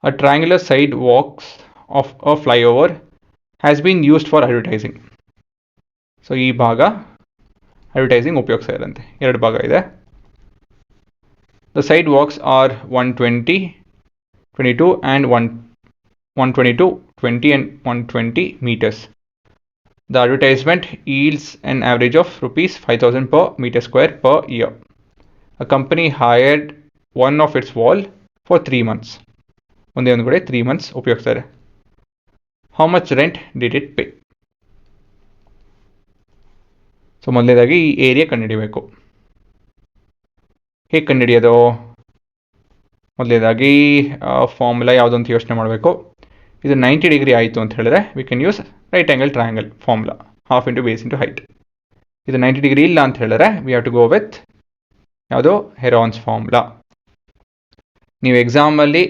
A triangular sidewalks of a flyover has been used for advertising. So ಈ ಭಾಗ advertising ಉಪಯೋಗಿಸ್ತಾ ಇರಂತೆ. ಎರಡು ಭಾಗ ಇದೆ. The sidewalks are 120, 22 and 122, 20 and 120 meters. The advertisement yields an average of rupees 5,000 per meter square per year. A company hired one of its wall for 3 months. ಒಂದೇ ಒಂದು ಕಡೆ 3 months ಉಪಯೋಗಿಸ್ತಾರೆ. How much rent did it pay? So ಮೊದಲನೇದಾಗಿ ಈ area ಕಂಡುಹಿಡಿಯಬೇಕು. ಹೇಗೆ ಕಂಡುಹಿಡಿಯೋದು? ಮೊದಲನೇದಾಗಿ formula ಯಾವುದು ಅಂತ ಯೋಚನೆ ಮಾಡಬೇಕು. ಇದು 90 ಡಿಗ್ರಿ ಆಯಿತು ಅಂತ ಹೇಳಿದ್ರೆ we can use right angle triangle formula, half into base into height. ಇದು 90 ಡಿಗ್ರಿ ಇಲ್ಲ ಅಂತ ಹೇಳಿದ್ರೆ we have to go with ಯಾವುದು ಹೆರಾನ್ಸ್ ಫಾರ್ಮುಲಾ. ನೀವು ಎಕ್ಸಾಮಲ್ಲಿ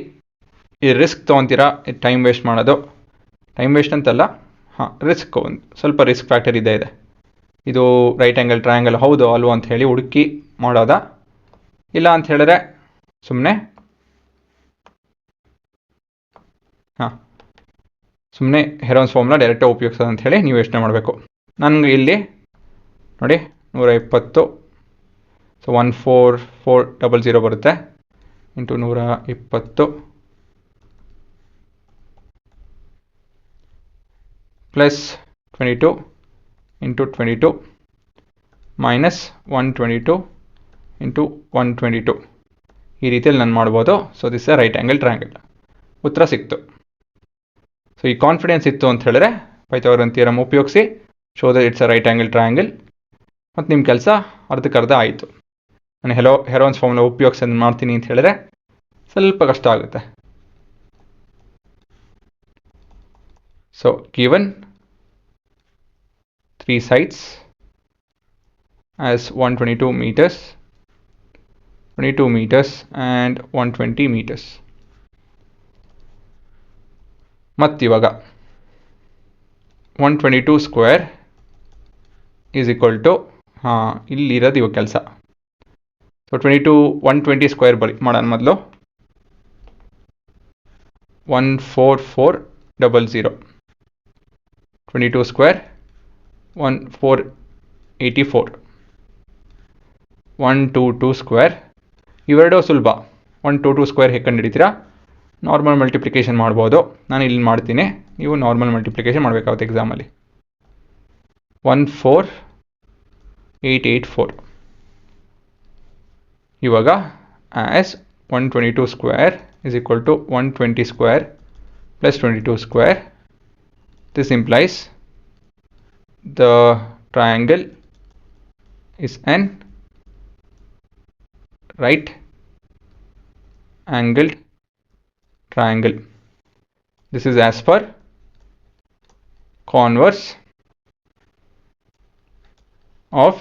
ಈ ರಿಸ್ಕ್ ತೊಗೊತೀರಾ, ಟೈಮ್ ವೇಸ್ಟ್ ಮಾಡೋದು, ಟೈಮ್ ವೇಸ್ಟ್ ಅಂತಲ್ಲ, ರಿಸ್ಕ್ ಒಂದು ಸ್ವಲ್ಪ ರಿಸ್ಕ್ ಫ್ಯಾಕ್ಟರ್ ಇದೆ. ಇದು ರೈಟ್ ಆ್ಯಂಗಲ್ ಟ್ರಯಾಂಗಲ್ ಹೌದು ಅಲ್ವೋ ಅಂತ ಹೇಳಿ ಹುಡುಕಿ ಮಾಡೋದ, ಇಲ್ಲ ಅಂತ ಹೇಳಿದ್ರೆ ಸುಮ್ಮನೆ ಹೆರಾನ್ಸ್ ಫಾರ್ಮುಲಾ ಡೈರೆಕ್ಟಾಗಿ ಉಪಯೋಗಿಸೋದು ಅಂತ ಹೇಳಿ ನೀವು ಯೋಚನೆ ಮಾಡಬೇಕು. ನನಗೆ ಇಲ್ಲಿ ನೋಡಿ 120, ಸೊ 14400 ಬರುತ್ತೆ into 120 plus 22 into 22 minus 122 into 122 ಈ ರೀತಿಯಲ್ಲಿ ನಾನು ಮಾಡ್ಬೋದು. So this A right angle triangle. ಉತ್ತರ ಸಿಕ್ತು. ಸೊ ಈ ಕಾನ್ಫಿಡೆನ್ಸ್ ಇತ್ತು ಅಂತ ಹೇಳಿದ್ರೆ ಪೈಥಾಗೋರನ್ ಥಿಯರಮ್ ಉಪಯೋಗಿಸಿ show that it's a right angle triangle, ಮತ್ತು ನಿಮ್ಮ ಕೆಲಸ ಅರ್ಧಕ್ಕರ್ಧ ಆಯಿತು. ನಾನು ಹೆರಾನ್ಸ್ ಫಾರ್ಮುಲಾ ಉಪಯೋಗಿಸೋದು ಮಾಡ್ತೀನಿ ಅಂತ ಹೇಳಿದ್ರೆ ಸ್ವಲ್ಪ ಕಷ್ಟ ಆಗುತ್ತೆ. So given 3 sides as 122 meters, 22 meters and 120 meters. ಮತ್ತಿವಾಗ 122 ಸ್ಕ್ವೇರ್ ಈಸ್ ಈಕ್ವಲ್ ಟು ಇಲ್ಲಿರೋದು ಇವಾಗ ಕೆಲಸ. ಸೊ 120 ಸ್ಕ್ವೇರ್ ಮಾಡೋಣ ಮೊದಲು. 14400, 22 ಸ್ಕ್ವೇರ್ 1484, 122 ಸ್ಕ್ವೇರ್. ಇವೆರಡೂ ಸುಲಭ. 122 ಸ್ಕ್ವೇರ್ ಹೇಗೆ ಕಂಡುಹಿಡಿತೀರಾ? ನಾರ್ಮಲ್ ಮಲ್ಟಿಪ್ಲಿಕೇಶನ್ ಮಾಡ್ಬೋದು. ನಾನು ಇಲ್ಲಿ ಮಾಡ್ತೀನಿ, ನೀವು ನಾರ್ಮಲ್ ಮಲ್ಟಿಪ್ಲಿಕೇಶನ್ ಮಾಡಬೇಕಾಗುತ್ತೆ ಎಕ್ಸಾಮಲ್ಲಿ. 14884. ಇವಾಗ as 122 square is equal to 120 square plus 22 square. This implies the triangle is an right angled triangle. This is as per converse of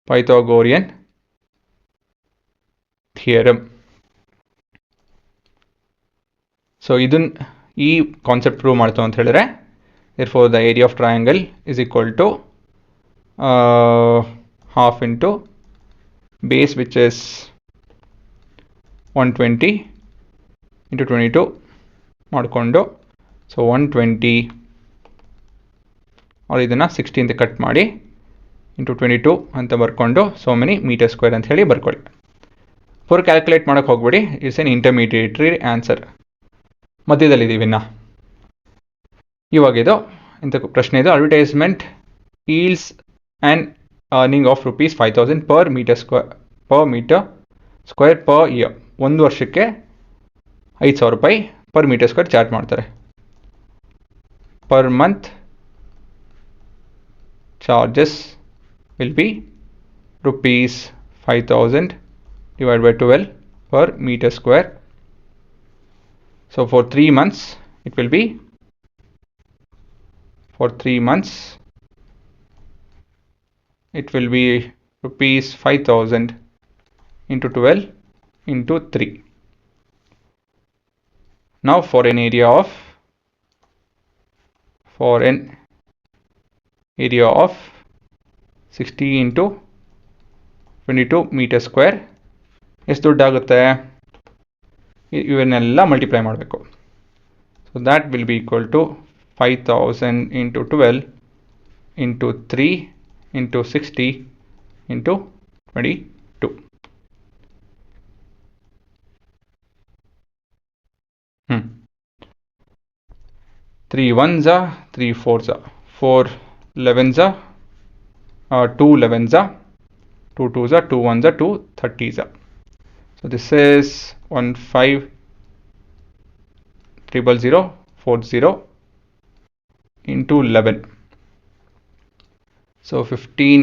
Pythagorean theorem. So ಇದನ್ನು ಈ ಕಾನ್ಸೆಪ್ಟ್ ಪ್ರೂವ್ ಮಾಡ್ತು ಅಂತ ಹೇಳಿದ್ರೆ therefore the area of triangle is equal to half into base which is 120 into 22 ಮಾಡಿಕೊಂಡು, so 120 ಅವ್ರು ಇದನ್ನು 60 ಅಂತ cut ಮಾಡಿ ಇಂಟು 22 ಅಂತ ಬರ್ಕೊಂಡು ಸೋ ಮೆನಿ ಮೀಟರ್ ಸ್ಕ್ವೇರ್ ಅಂತ ಹೇಳಿ ಬರ್ಕೊಳ್ಳಿ. ಫೋರ್ ಕ್ಯಾಲ್ಕುಲೇಟ್ ಮಾಡೋಕ್ಕೆ ಹೋಗ್ಬಿಡಿ, ಇಟ್ಸ್ ಎನ್ ಇಂಟರ್ಮೀಡಿಯೇಟ್ರಿ ಆನ್ಸರ್. ಮಧ್ಯದಲ್ಲಿದ್ದೀವಿ ಇನ್ನು. ಇವಾಗಿದು ಇಂಥ ಪ್ರಶ್ನೆ ಇದು. Advertisement eels an earning of rupees 5000 per meter square per year. ಒಂದು ವರ್ಷಕ್ಕೆ 5000 ರೂಪಾಯಿ ಪರ್ ಮೀಟರ್ ಸ್ಕ್ವೇರ್ ಚಾರ್ಜ್ ಮಾಡ್ತಾರೆ. Per month charges will be rupees 5000 divided by 12 per meter square. So for 3 months it will be, for 3 months it will be rupees 5000 into 12 into 3. Now for an area of 60 into 22 meter square ಎಷ್ಟು ದುಡ್ಡಾಗುತ್ತೆ? ಇವನ್ನೆಲ್ಲ multiply ಮಾಡಬೇಕು. So that will be equal to 5000 into 12 into 3 into 60 into 22. ಹ್ಞೂ 3 1s 3 4s 4 11s 2 11s 2 2s 2 1s 2 30s. So this is 150040 into 11. So 15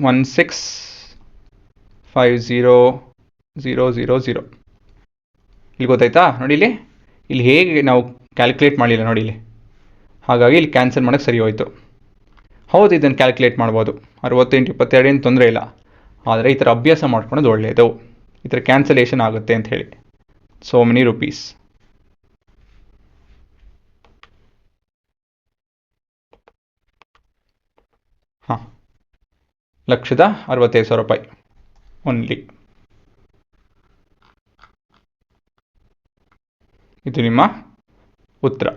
1650000. ಇಲ್ಲಿ ಗೊತ್ತಾಯ್ತಾ? ನೋಡಿ ಇಲ್ಲಿ ಹೇಗೆ ನಾವು ಕ್ಯಾಲ್ಕುಲೇಟ್ ಮಾಡಲಿಲ್ಲ ನೋಡಿ ಇಲ್ಲಿ, ಹಾಗಾಗಿ ಇಲ್ಲಿ ಕ್ಯಾನ್ಸಲ್ ಮಾಡೋಕ್ಕೆ ಸರಿ ಹೋಯಿತು. ಹೌದು, ಇದನ್ನು ಕ್ಯಾಲ್ಕುಲೇಟ್ ಮಾಡ್ಬೋದು 60 ಇಂಟು 22 ಏನು ತೊಂದರೆ ಇಲ್ಲ. ಆದರೆ ಈ ಥರ ಅಭ್ಯಾಸ ಮಾಡ್ಕೊಳೋದು ಒಳ್ಳೆಯದು, ಈ ಥರ ಕ್ಯಾನ್ಸಲೇಷನ್ ಆಗುತ್ತೆ ಅಂತ ಹೇಳಿ. So many rupees. ಹಾಂ, 1,65,000 ರೂಪಾಯಿ ಓನ್ಲಿ. ಇದು ನಿಮ್ಮ ಉತ್ತರ.